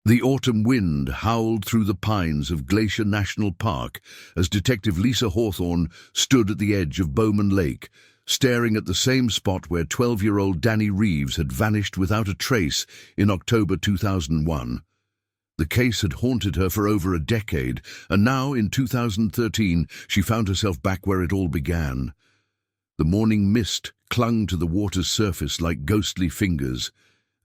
The autumn wind howled through the pines of Glacier National Park as Detective Lisa Hawthorne stood at the edge of Bowman Lake, staring at the same spot where 12-year-old Danny Reeves had vanished without a trace in October 2001. The case had haunted her for over a decade, and now, in 2013, she found herself back where it all began. The morning mist clung to the water's surface like ghostly fingers,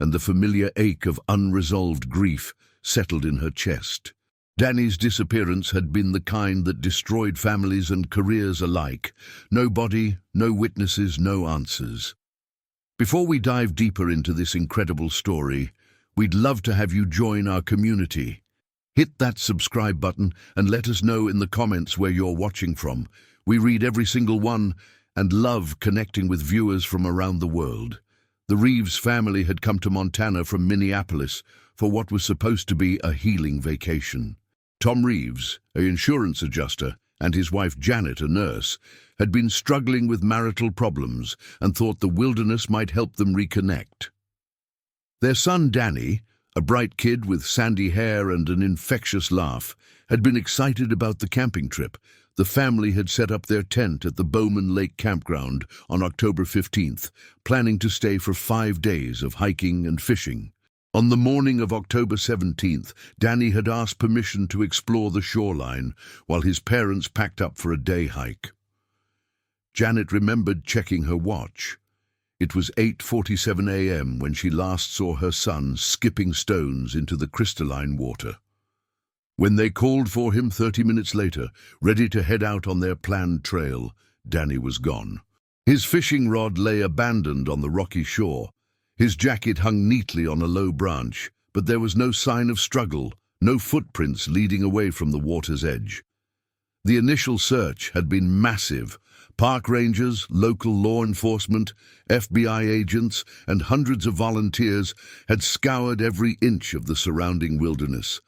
and the familiar ache of unresolved grief settled in her chest. Danny's disappearance had been the kind that destroyed families and careers alike. No body, no witnesses, no answers. Before we dive deeper into this incredible story, we'd love to have you join our community. Hit that subscribe button and let us know in the comments where you're watching from. We read every single one and love connecting with viewers from around the world. The Reeves family had come to Montana from Minneapolis for what was supposed to be a healing vacation. Tom Reeves, an insurance adjuster, and his wife Janet, a nurse, had been struggling with marital problems and thought the wilderness might help them reconnect. Their son Danny, a bright kid with sandy hair and an infectious laugh, had been excited about the camping trip. The family had set up their tent at the Bowman Lake campground on October 15th, planning to stay for 5 days of hiking and fishing. On the morning of October 17th, Danny had asked permission to explore the shoreline while his parents packed up for a day hike. Janet remembered checking her watch. It was 8:47 a.m. when she last saw her son skipping stones into the crystalline water. When they called for him 30 minutes later, ready to head out on their planned trail, Danny was gone. His fishing rod lay abandoned on the rocky shore. His jacket hung neatly on a low branch, but there was no sign of struggle, no footprints leading away from the water's edge. The initial search had been massive. Park rangers, local law enforcement, FBI agents, and hundreds of volunteers had scoured every inch of the surrounding wilderness.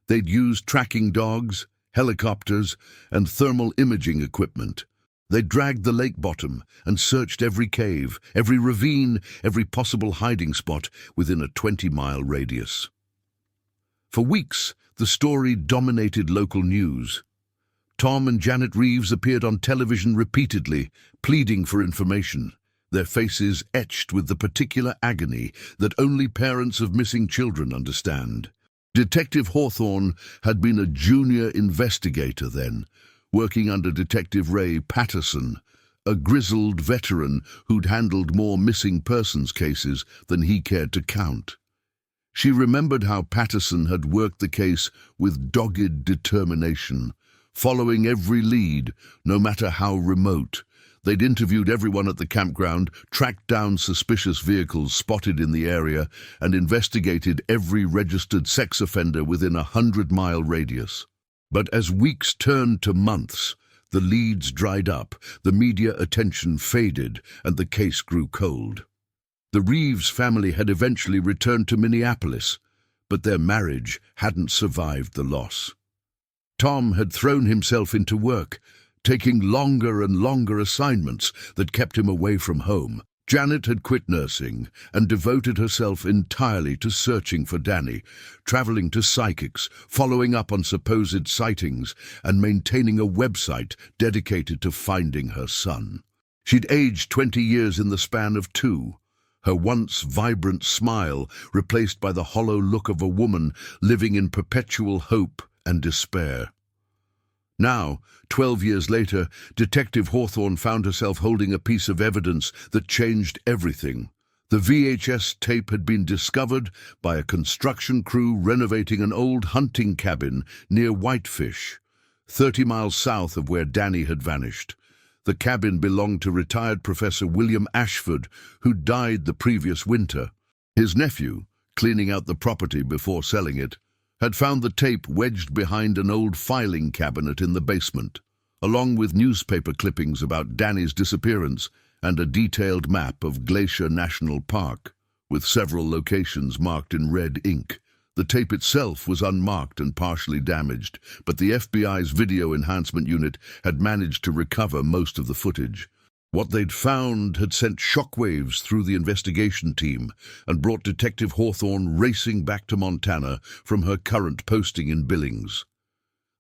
They'd used tracking dogs, helicopters, and thermal imaging equipment. They dragged the lake bottom and searched every cave, every ravine, every possible hiding spot within a 20-mile radius. For weeks, the story dominated local news. Tom and Janet Reeves appeared on television repeatedly, pleading for information, their faces etched with the particular agony that only parents of missing children understand. Detective Hawthorne had been a junior investigator then, working under Detective Ray Patterson, a grizzled veteran who'd handled more missing persons cases than he cared to count. She remembered how Patterson had worked the case with dogged determination, following every lead, no matter how remote. They'd interviewed everyone at the campground, tracked down suspicious vehicles spotted in the area, and investigated every registered sex offender within a 100-mile radius. But as weeks turned to months, the leads dried up, the media attention faded, and the case grew cold. The Reeves family had eventually returned to Minneapolis, but their marriage hadn't survived the loss. Tom had thrown himself into work, taking longer and longer assignments that kept him away from home. Janet had quit nursing and devoted herself entirely to searching for Danny, traveling to psychics, following up on supposed sightings, and maintaining a website dedicated to finding her son. She'd aged 20 years in the span of 2, her once vibrant smile replaced by the hollow look of a woman living in perpetual hope and despair. Now, 12 years later, Detective Hawthorne found herself holding a piece of evidence that changed everything. The VHS tape had been discovered by a construction crew renovating an old hunting cabin near Whitefish, 30 miles south of where Danny had vanished. The cabin belonged to retired Professor William Ashford, who died the previous winter. His nephew, cleaning out the property before selling it, had found the tape wedged behind an old filing cabinet in the basement, along with newspaper clippings about Danny's disappearance and a detailed map of Glacier National Park, with several locations marked in red ink. The tape itself was unmarked and partially damaged, but the FBI's video enhancement unit had managed to recover most of the footage. What they'd found had sent shockwaves through the investigation team and brought Detective Hawthorne racing back to Montana from her current posting in Billings.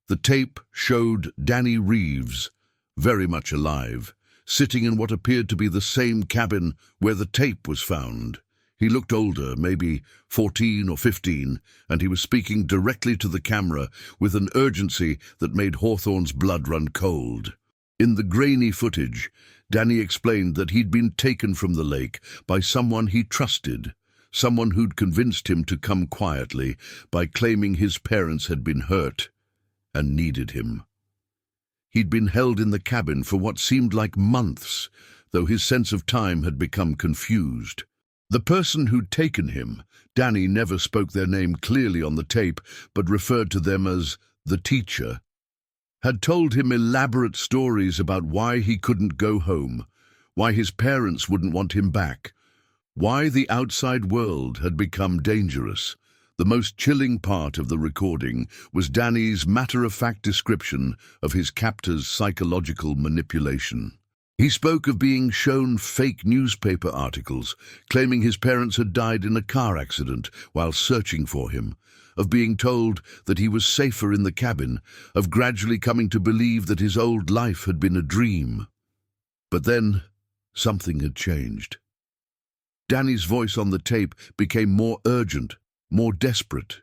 The tape showed Danny Reeves, very much alive, sitting in what appeared to be the same cabin where the tape was found. He looked older, maybe 14 or 15, and he was speaking directly to the camera with an urgency that made Hawthorne's blood run cold. In the grainy footage, Danny explained that he'd been taken from the lake by someone he trusted, someone who'd convinced him to come quietly by claiming his parents had been hurt and needed him. He'd been held in the cabin for what seemed like months, though his sense of time had become confused. The person who'd taken him, Danny never spoke their name clearly on the tape, but referred to them as the teacher, had told him elaborate stories about why he couldn't go home, why his parents wouldn't want him back, why the outside world had become dangerous. The most chilling part of the recording was Danny's matter-of-fact description of his captor's psychological manipulation. He spoke of being shown fake newspaper articles, claiming his parents had died in a car accident while searching for him, of being told that he was safer in the cabin, of gradually coming to believe that his old life had been a dream. But then, something had changed. Danny's voice on the tape became more urgent, more desperate.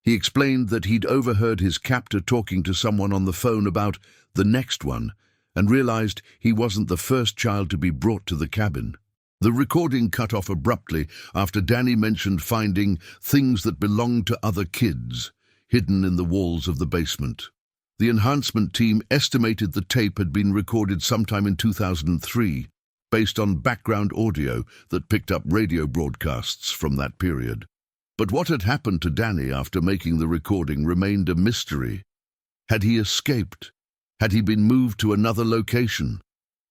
He explained that he'd overheard his captor talking to someone on the phone about the next one, and realized he wasn't the first child to be brought to the cabin. The recording cut off abruptly after Danny mentioned finding things that belonged to other kids, hidden in the walls of the basement. The enhancement team estimated the tape had been recorded sometime in 2003, based on background audio that picked up radio broadcasts from that period. But what had happened to Danny after making the recording remained a mystery. Had he escaped? Had he been moved to another location?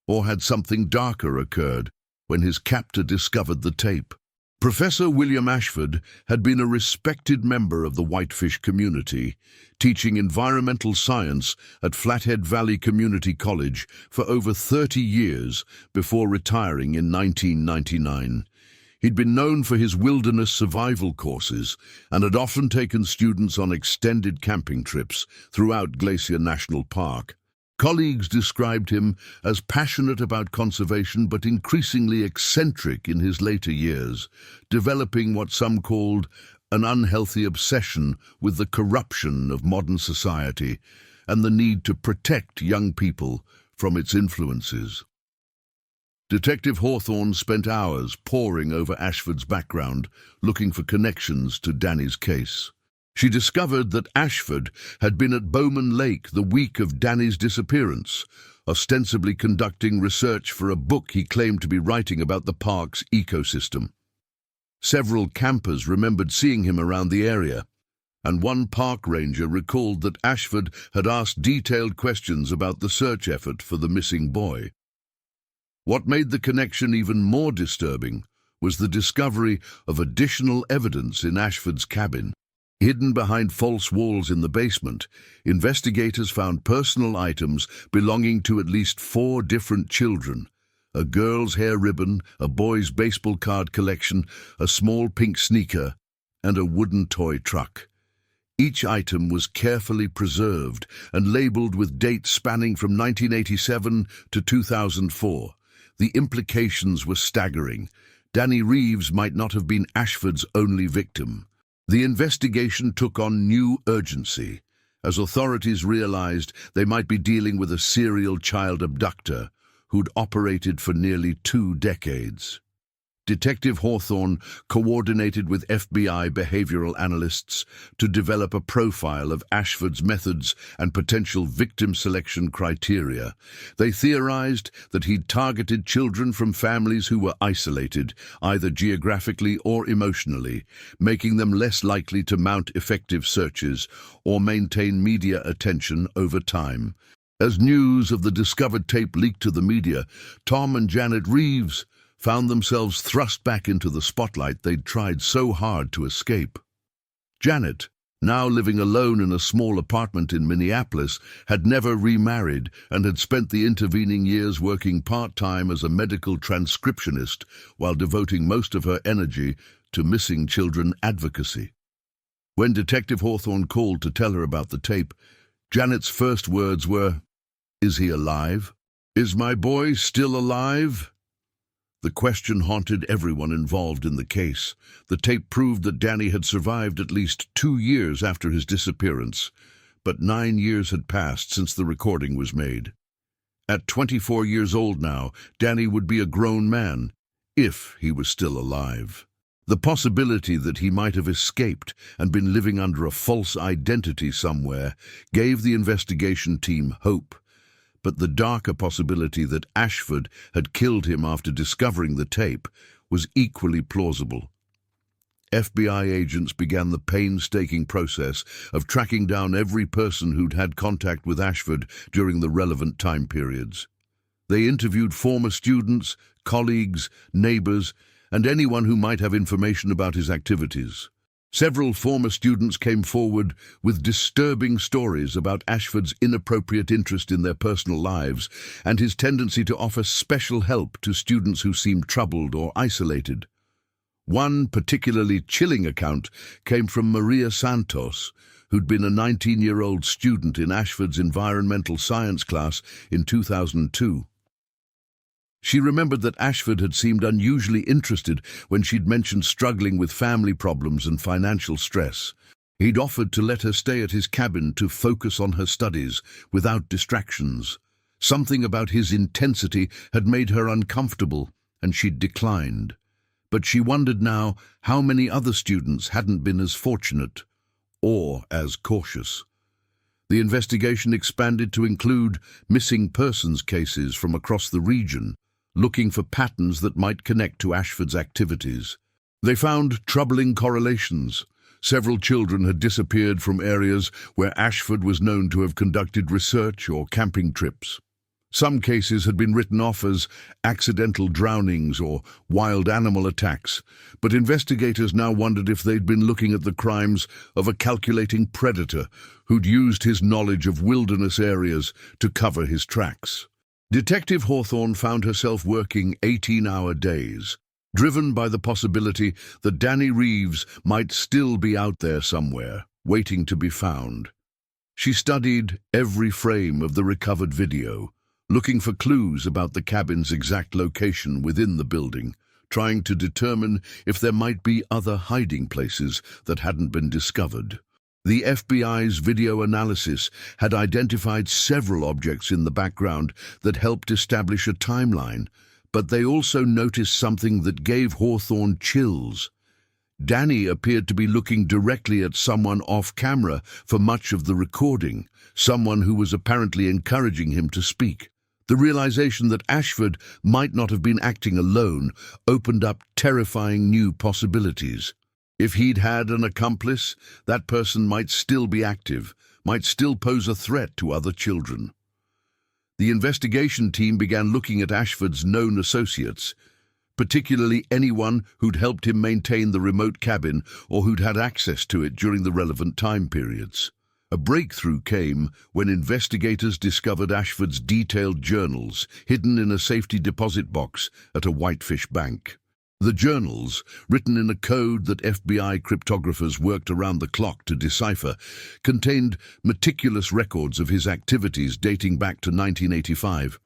Or had something darker occurred when his captor discovered the tape? Professor William Ashford had been a respected member of the whitefish community, teaching environmental science at Flathead Valley Community College for over 30 years before retiring in 1999. He'd been known for his wilderness survival courses and had often taken students on extended camping trips throughout Glacier National Park. Colleagues described him as passionate about conservation but increasingly eccentric in his later years, developing what some called an unhealthy obsession with the corruption of modern society and the need to protect young people from its influences. Detective Hawthorne spent hours poring over Ashford's background, looking for connections to Danny's case. She discovered that Ashford had been at Bowman Lake the week of Danny's disappearance, ostensibly conducting research for a book he claimed to be writing about the park's ecosystem. Several campers remembered seeing him around the area, and one park ranger recalled that Ashford had asked detailed questions about the search effort for the missing boy. What made the connection even more disturbing was the discovery of additional evidence in Ashford's cabin. Hidden behind false walls in the basement, investigators found personal items belonging to at least 4 different children: a girl's hair ribbon, a boy's baseball card collection, a small pink sneaker, and a wooden toy truck. Each item was carefully preserved and labeled with dates spanning from 1987 to 2004. The implications were staggering. Danny Reeves might not have been Ashford's only victim. The investigation took on new urgency, as authorities realized they might be dealing with a serial child abductor who'd operated for nearly 2 decades. Detective Hawthorne coordinated with FBI behavioral analysts to develop a profile of Ashford's methods and potential victim selection criteria. They theorized that he'd targeted children from families who were isolated, either geographically or emotionally, making them less likely to mount effective searches or maintain media attention over time. As news of the discovered tape leaked to the media, Tom and Janet Reeves found themselves thrust back into the spotlight they'd tried so hard to escape. Janet, now living alone in a small apartment in Minneapolis, had never remarried and had spent the intervening years working part-time as a medical transcriptionist while devoting most of her energy to missing children advocacy. When Detective Hawthorne called to tell her about the tape, Janet's first words were, "Is he alive? Is my boy still alive?" The question haunted everyone involved in the case. The tape proved that Danny had survived at least 2 years after his disappearance, but 9 years had passed since the recording was made. At 24 years old now, Danny would be a grown man, if he was still alive. The possibility that he might have escaped and been living under a false identity somewhere gave the investigation team hope. But the darker possibility that Ashford had killed him after discovering the tape was equally plausible. FBI agents began the painstaking process of tracking down every person who'd had contact with Ashford during the relevant time periods. They interviewed former students, colleagues, neighbors, and anyone who might have information about his activities. Several former students came forward with disturbing stories about Ashford's inappropriate interest in their personal lives and his tendency to offer special help to students who seemed troubled or isolated. One particularly chilling account came from Maria Santos, who'd been a 19-year-old student in Ashford's environmental science class in 2002. She remembered that Ashford had seemed unusually interested when she'd mentioned struggling with family problems and financial stress. He'd offered to let her stay at his cabin to focus on her studies without distractions. Something about his intensity had made her uncomfortable, and she'd declined. But she wondered now how many other students hadn't been as fortunate or as cautious. The investigation expanded to include missing persons cases from across the region, looking for patterns that might connect to Ashford's activities. They found troubling correlations. Several children had disappeared from areas where Ashford was known to have conducted research or camping trips. Some cases had been written off as accidental drownings or wild animal attacks, but investigators now wondered if they'd been looking at the crimes of a calculating predator who'd used his knowledge of wilderness areas to cover his tracks. Detective Hawthorne found herself working 18-hour days, driven by the possibility that Danny Reeves might still be out there somewhere, waiting to be found. She studied every frame of the recovered video, looking for clues about the cabin's exact location within the building, trying to determine if there might be other hiding places that hadn't been discovered. The FBI's video analysis had identified several objects in the background that helped establish a timeline, but they also noticed something that gave Hawthorne chills. Danny appeared to be looking directly at someone off-camera for much of the recording, someone who was apparently encouraging him to speak. The realization that Ashford might not have been acting alone opened up terrifying new possibilities. If he'd had an accomplice, that person might still be active, might still pose a threat to other children. The investigation team began looking at Ashford's known associates, particularly anyone who'd helped him maintain the remote cabin or who'd had access to it during the relevant time periods. A breakthrough came when investigators discovered Ashford's detailed journals hidden in a safety deposit box at a Whitefish bank. The journals, written in a code that FBI cryptographers worked around the clock to decipher, contained meticulous records of his activities dating back to 1985.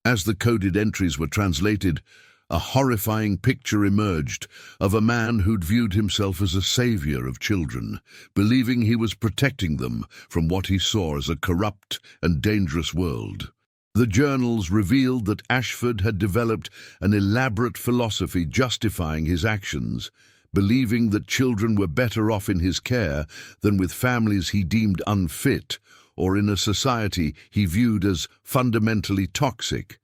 As the coded entries were translated, a horrifying picture emerged of a man who'd viewed himself as a savior of children, believing he was protecting them from what he saw as a corrupt and dangerous world. The journals revealed that Ashford had developed an elaborate philosophy justifying his actions, believing that children were better off in his care than with families he deemed unfit or in a society he viewed as fundamentally toxic.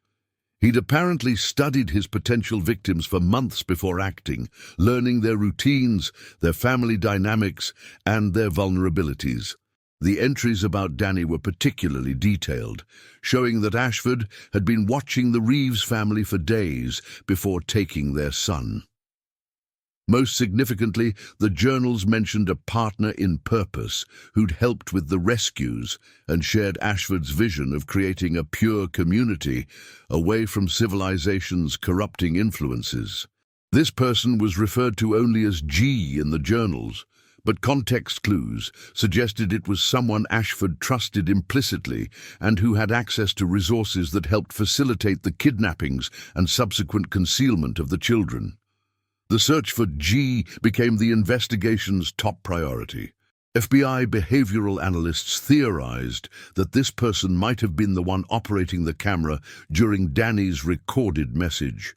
He'd apparently studied his potential victims for months before acting, learning their routines, their family dynamics, and their vulnerabilities. The entries about Danny were particularly detailed, showing that Ashford had been watching the Reeves family for days before taking their son. Most significantly, the journals mentioned a partner in purpose who'd helped with the rescues and shared Ashford's vision of creating a pure community away from civilization's corrupting influences. This person was referred to only as G in the journals, but context clues suggested it was someone Ashford trusted implicitly and who had access to resources that helped facilitate the kidnappings and subsequent concealment of the children. The search for G became the investigation's top priority. FBI behavioral analysts theorized that this person might have been the one operating the camera during Danny's recorded message,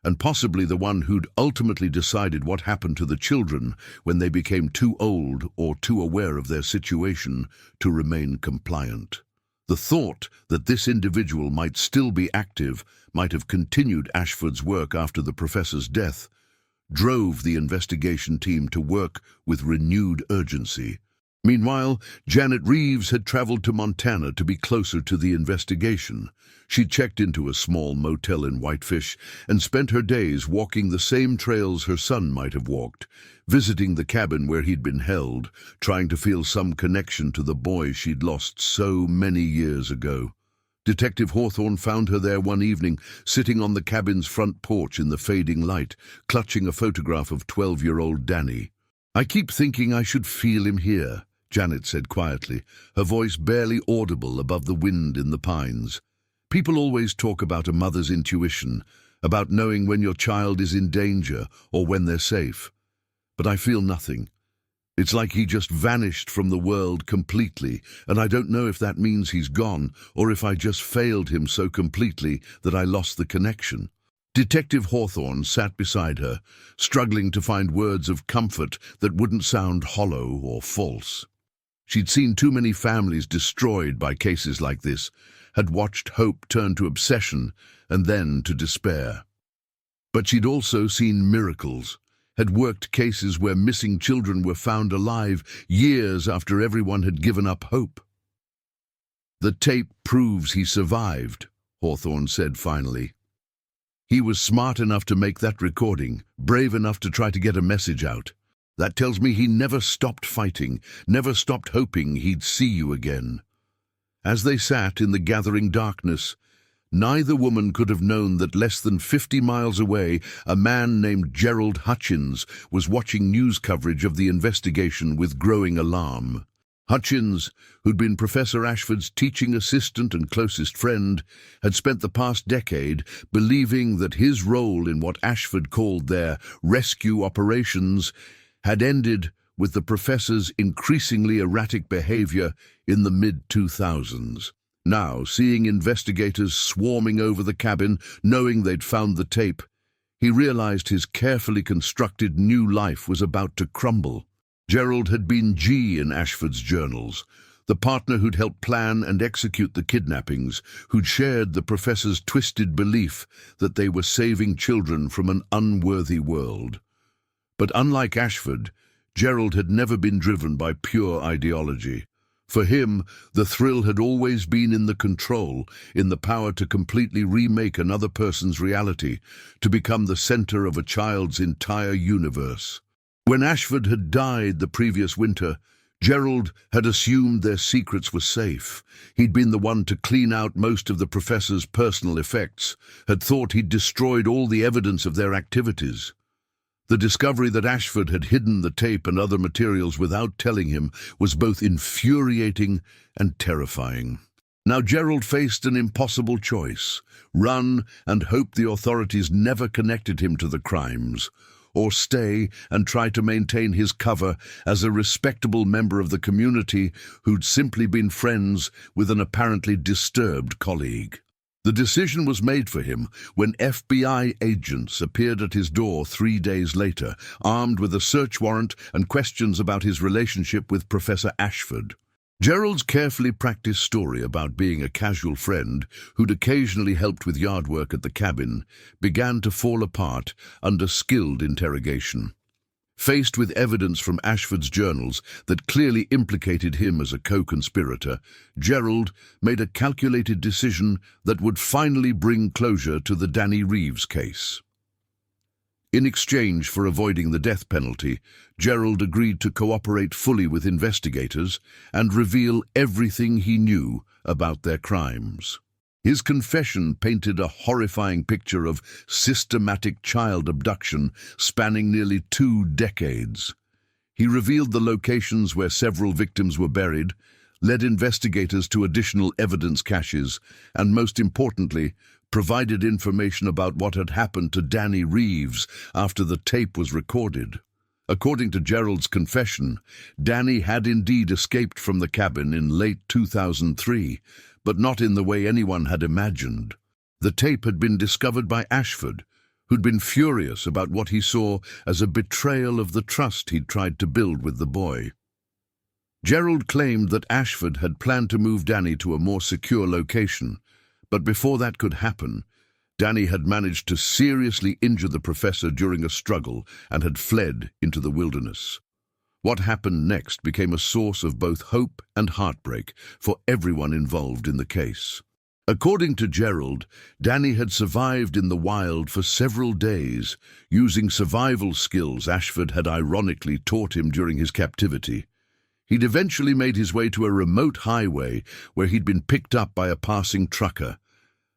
and possibly the one who'd ultimately decided what happened to the children when they became too old or too aware of their situation to remain compliant. The thought that this individual might still be active, might have continued Ashford's work after the professor's death, drove the investigation team to work with renewed urgency. Meanwhile, Janet Reeves had traveled to Montana to be closer to the investigation. She checked into a small motel in Whitefish and spent her days walking the same trails her son might have walked, visiting the cabin where he'd been held, trying to feel some connection to the boy she'd lost so many years ago. Detective Hawthorne found her there one evening, sitting on the cabin's front porch in the fading light, clutching a photograph of 12-year-old Danny. "I keep thinking I should feel him here," Janet said quietly, her voice barely audible above the wind in the pines. "People always talk about a mother's intuition, about knowing when your child is in danger or when they're safe. But I feel nothing. It's like he just vanished from the world completely, and I don't know if that means he's gone or if I just failed him so completely that I lost the connection." Detective Hawthorne sat beside her, struggling to find words of comfort that wouldn't sound hollow or false. She'd seen too many families destroyed by cases like this, had watched hope turn to obsession and then to despair. But she'd also seen miracles, had worked cases where missing children were found alive years after everyone had given up hope. "The tape proves he survived," Hawthorne said finally. "He was smart enough to make that recording, brave enough to try to get a message out. That tells me he never stopped fighting, never stopped hoping he'd see you again." As they sat in the gathering darkness, neither woman could have known that less than 50 miles away, a man named Gerald Hutchins was watching news coverage of the investigation with growing alarm. Hutchins, who'd been Professor Ashford's teaching assistant and closest friend, had spent the past decade believing that his role in what Ashford called their rescue operations had ended with the professor's increasingly erratic behavior in the mid-2000s. Now, seeing investigators swarming over the cabin, knowing they'd found the tape, he realized his carefully constructed new life was about to crumble. Gerald had been G in Ashford's journals, the partner who'd helped plan and execute the kidnappings, who'd shared the professor's twisted belief that they were saving children from an unworthy world. But unlike Ashford, Gerald had never been driven by pure ideology. For him, the thrill had always been in the control, in the power to completely remake another person's reality, to become the center of a child's entire universe. When Ashford had died the previous winter, Gerald had assumed their secrets were safe. He'd been the one to clean out most of the professor's personal effects, had thought he'd destroyed all the evidence of their activities. The discovery that Ashford had hidden the tape and other materials without telling him was both infuriating and terrifying. Now Gerald faced an impossible choice: run and hope the authorities never connected him to the crimes, or stay and try to maintain his cover as a respectable member of the community who'd simply been friends with an apparently disturbed colleague. The decision was made for him when FBI agents appeared at his door 3 days later, armed with a search warrant and questions about his relationship with Professor Ashford. Gerald's carefully practiced story about being a casual friend who'd occasionally helped with yard work at the cabin began to fall apart under skilled interrogation. Faced with evidence from Ashford's journals that clearly implicated him as a co-conspirator, Gerald made a calculated decision that would finally bring closure to the Danny Reeves case. In exchange for avoiding the death penalty, Gerald agreed to cooperate fully with investigators and reveal everything he knew about their crimes. His confession painted a horrifying picture of systematic child abduction spanning nearly 2 decades. He revealed the locations where several victims were buried, led investigators to additional evidence caches, and most importantly, provided information about what had happened to Danny Reeves after the tape was recorded. According to Gerald's confession, Danny had indeed escaped from the cabin in late 2003, but not in the way anyone had imagined. The tape had been discovered by Ashford, who'd been furious about what he saw as a betrayal of the trust he'd tried to build with the boy. Gerald claimed that Ashford had planned to move Danny to a more secure location, but before that could happen, Danny had managed to seriously injure the professor during a struggle and had fled into the wilderness. What happened next became a source of both hope and heartbreak for everyone involved in the case. According to Gerald, Danny had survived in the wild for several days, using survival skills Ashford had ironically taught him during his captivity. He'd eventually made his way to a remote highway where he'd been picked up by a passing trucker.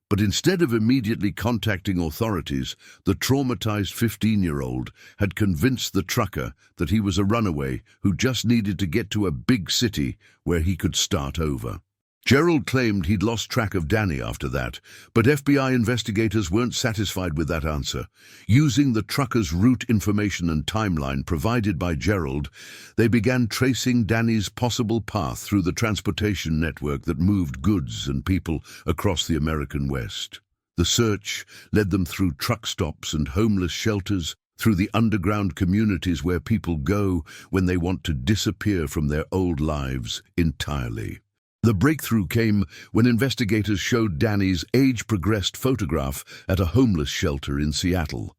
But instead of immediately contacting authorities, the traumatized 15-year-old had convinced the trucker that he was a runaway who just needed to get to a big city where he could start over. Gerald claimed he'd lost track of Danny after that, but FBI investigators weren't satisfied with that answer. Using the trucker's route information and timeline provided by Gerald, they began tracing Danny's possible path through the transportation network that moved goods and people across the American West. The search led them through truck stops and homeless shelters, through the underground communities where people go when they want to disappear from their old lives entirely. The breakthrough came when investigators showed Danny's age-progressed photograph at a homeless shelter in Seattle.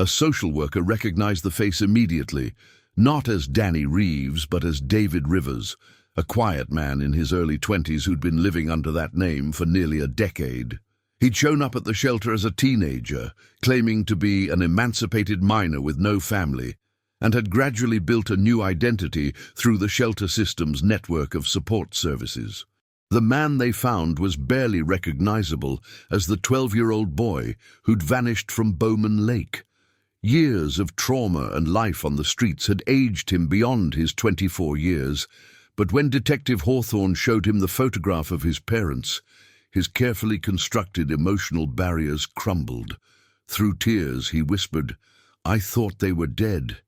A social worker recognized the face immediately, not as Danny Reeves, but as David Rivers, a quiet man in his early 20s who'd been living under that name for nearly a decade. He'd shown up at the shelter as a teenager, claiming to be an emancipated minor with no family, and had gradually built a new identity through the shelter system's network of support services. The man they found was barely recognizable as the 12-year-old boy who'd vanished from Bowman Lake. Years of trauma and life on the streets had aged him beyond his 24 years, but when Detective Hawthorne showed him the photograph of his parents, his carefully constructed emotional barriers crumbled. Through tears, he whispered, "I thought they were dead.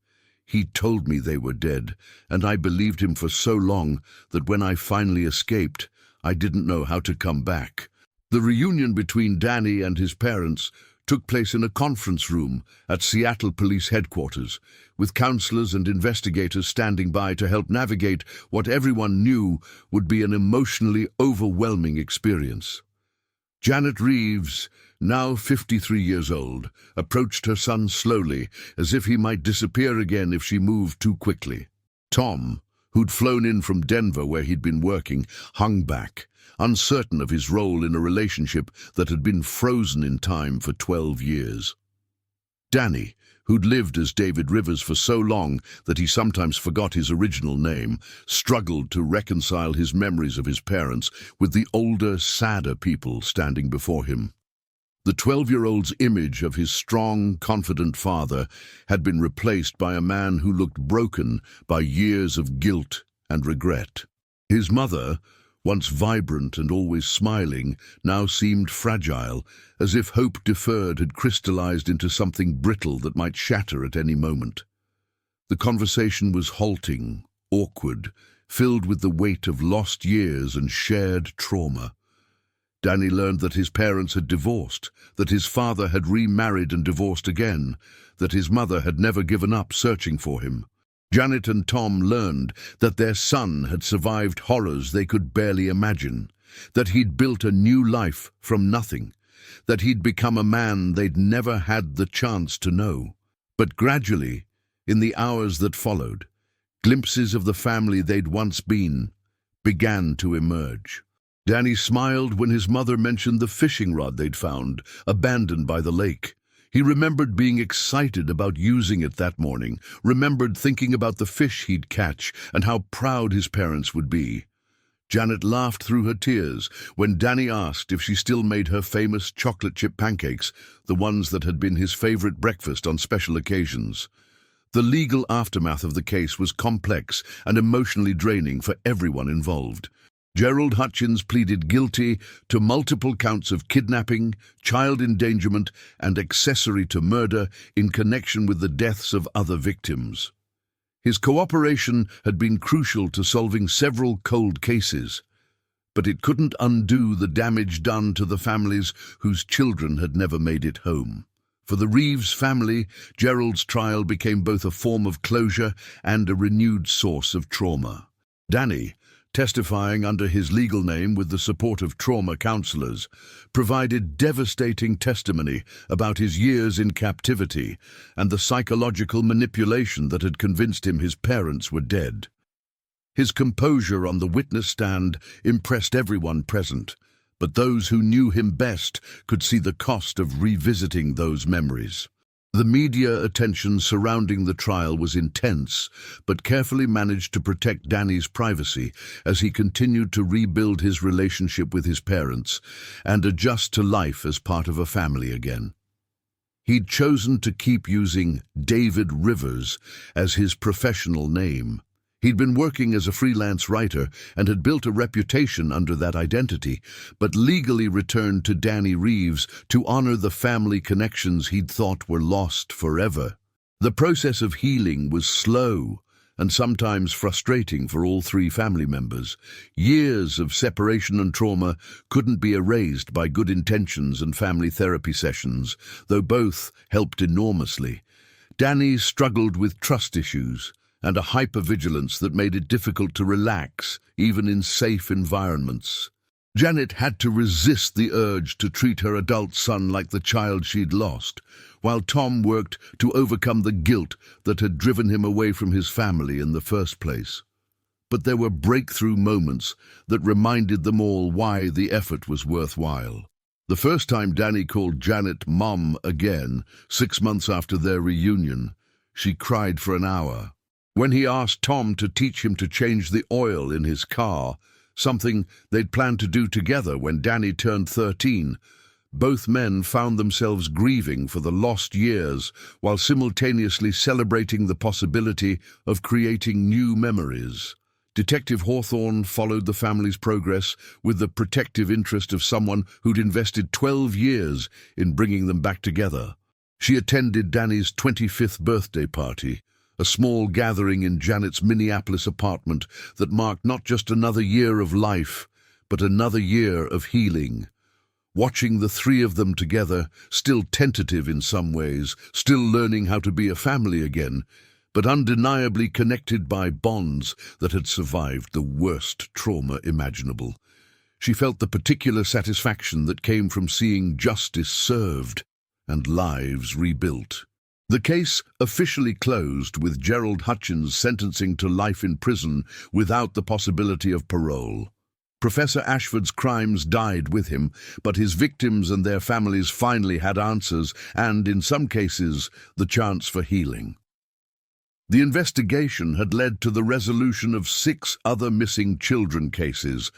He told me they were dead, and I believed him for so long that when I finally escaped, I didn't know how to come back." The reunion between Danny and his parents took place in a conference room at Seattle Police Headquarters, with counselors and investigators standing by to help navigate what everyone knew would be an emotionally overwhelming experience. Janet Reeves, now 53 years old, approached her son slowly, as if he might disappear again if she moved too quickly. Tom, who'd flown in from Denver where he'd been working, hung back, uncertain of his role in a relationship that had been frozen in time for 12 years. Danny, who'd lived as David Rivers for so long that he sometimes forgot his original name, struggled to reconcile his memories of his parents with the older, sadder people standing before him. The 12-year-old's image of his strong, confident father had been replaced by a man who looked broken by years of guilt and regret. His mother, once vibrant and always smiling, now seemed fragile, as if hope deferred had crystallized into something brittle that might shatter at any moment. The conversation was halting, awkward, filled with the weight of lost years and shared trauma. Danny learned that his parents had divorced, that his father had remarried and divorced again, that his mother had never given up searching for him. Janet and Tom learned that their son had survived horrors they could barely imagine, that he'd built a new life from nothing, that he'd become a man they'd never had the chance to know. But gradually, in the hours that followed, glimpses of the family they'd once been began to emerge. Danny smiled when his mother mentioned the fishing rod they'd found, abandoned by the lake. He remembered being excited about using it that morning, remembered thinking about the fish he'd catch and how proud his parents would be. Janet laughed through her tears when Danny asked if she still made her famous chocolate chip pancakes, the ones that had been his favorite breakfast on special occasions. The legal aftermath of the case was complex and emotionally draining for everyone involved. Gerald Hutchins pleaded guilty to multiple counts of kidnapping, child endangerment, and accessory to murder in connection with the deaths of other victims. His cooperation had been crucial to solving several cold cases, but it couldn't undo the damage done to the families whose children had never made it home. For the Reeves family, Gerald's trial became both a form of closure and a renewed source of trauma. Danny, testifying under his legal name with the support of trauma counselors, provided devastating testimony about his years in captivity and the psychological manipulation that had convinced him his parents were dead. His composure on the witness stand impressed everyone present, but those who knew him best could see the cost of revisiting those memories. The media attention surrounding the trial was intense, but carefully managed to protect Danny's privacy as he continued to rebuild his relationship with his parents and adjust to life as part of a family again. He'd chosen to keep using David Rivers as his professional name. He'd been working as a freelance writer and had built a reputation under that identity, but legally returned to Danny Reeves to honor the family connections he'd thought were lost forever. The process of healing was slow and sometimes frustrating for all three family members. Years of separation and trauma couldn't be erased by good intentions and family therapy sessions, though both helped enormously. Danny struggled with trust issues and a hypervigilance that made it difficult to relax, even in safe environments. Janet had to resist the urge to treat her adult son like the child she'd lost, while Tom worked to overcome the guilt that had driven him away from his family in the first place. But there were breakthrough moments that reminded them all why the effort was worthwhile. The first time Danny called Janet Mom again, 6 months after their reunion, she cried for an hour. When he asked Tom to teach him to change the oil in his car, something they'd planned to do together when Danny turned 13, both men found themselves grieving for the lost years while simultaneously celebrating the possibility of creating new memories. Detective Hawthorne followed the family's progress with the protective interest of someone who'd invested 12 years in bringing them back together. She attended Danny's 25th birthday party, a small gathering in Janet's Minneapolis apartment that marked not just another year of life, but another year of healing. Watching the three of them together, still tentative in some ways, still learning how to be a family again, but undeniably connected by bonds that had survived the worst trauma imaginable. She felt the particular satisfaction that came from seeing justice served and lives rebuilt. The case officially closed with Gerald Hutchins sentencing to life in prison without the possibility of parole. Professor Ashford's crimes died with him, but his victims and their families finally had answers and, in some cases, the chance for healing. The investigation had led to the resolution of 6 other missing children cases,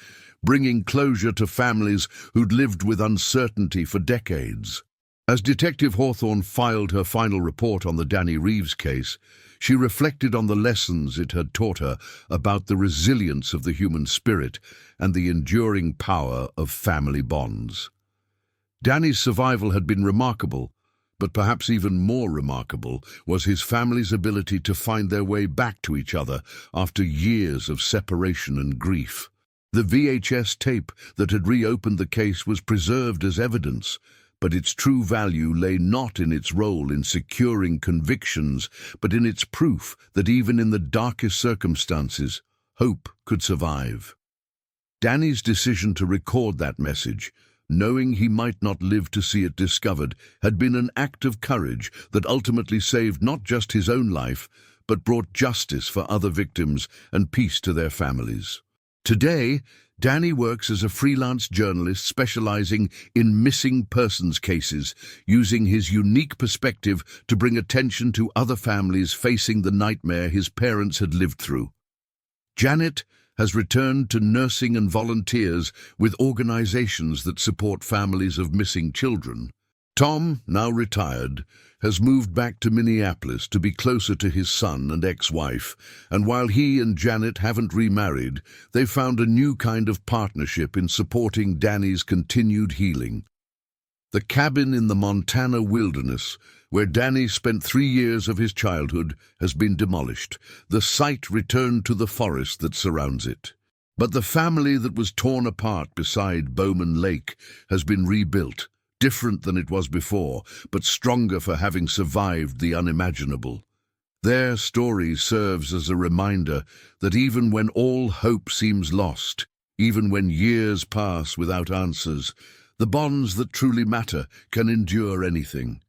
bringing closure to families who'd lived with uncertainty for decades. As Detective Hawthorne filed her final report on the Danny Reeves case, she reflected on the lessons it had taught her about the resilience of the human spirit and the enduring power of family bonds. Danny's survival had been remarkable, but perhaps even more remarkable was his family's ability to find their way back to each other after years of separation and grief. The VHS tape that had reopened the case was preserved as evidence, but its true value lay not in its role in securing convictions, but in its proof that even in the darkest circumstances, hope could survive. Danny's decision to record that message, knowing he might not live to see it discovered, had been an act of courage that ultimately saved not just his own life, but brought justice for other victims and peace to their families. Today, Danny works as a freelance journalist specializing in missing persons cases, using his unique perspective to bring attention to other families facing the nightmare his parents had lived through. Janet has returned to nursing and volunteers with organizations that support families of missing children. Tom, now retired, has moved back to Minneapolis to be closer to his son and ex-wife, and while he and Janet haven't remarried, they've found a new kind of partnership in supporting Danny's continued healing. The cabin in the Montana wilderness, where Danny spent 3 years of his childhood, has been demolished. The site returned to the forest that surrounds it. But the family that was torn apart beside Bowman Lake has been rebuilt, different than it was before, but stronger for having survived the unimaginable. Their story serves as a reminder that even when all hope seems lost, even when years pass without answers, the bonds that truly matter can endure anything.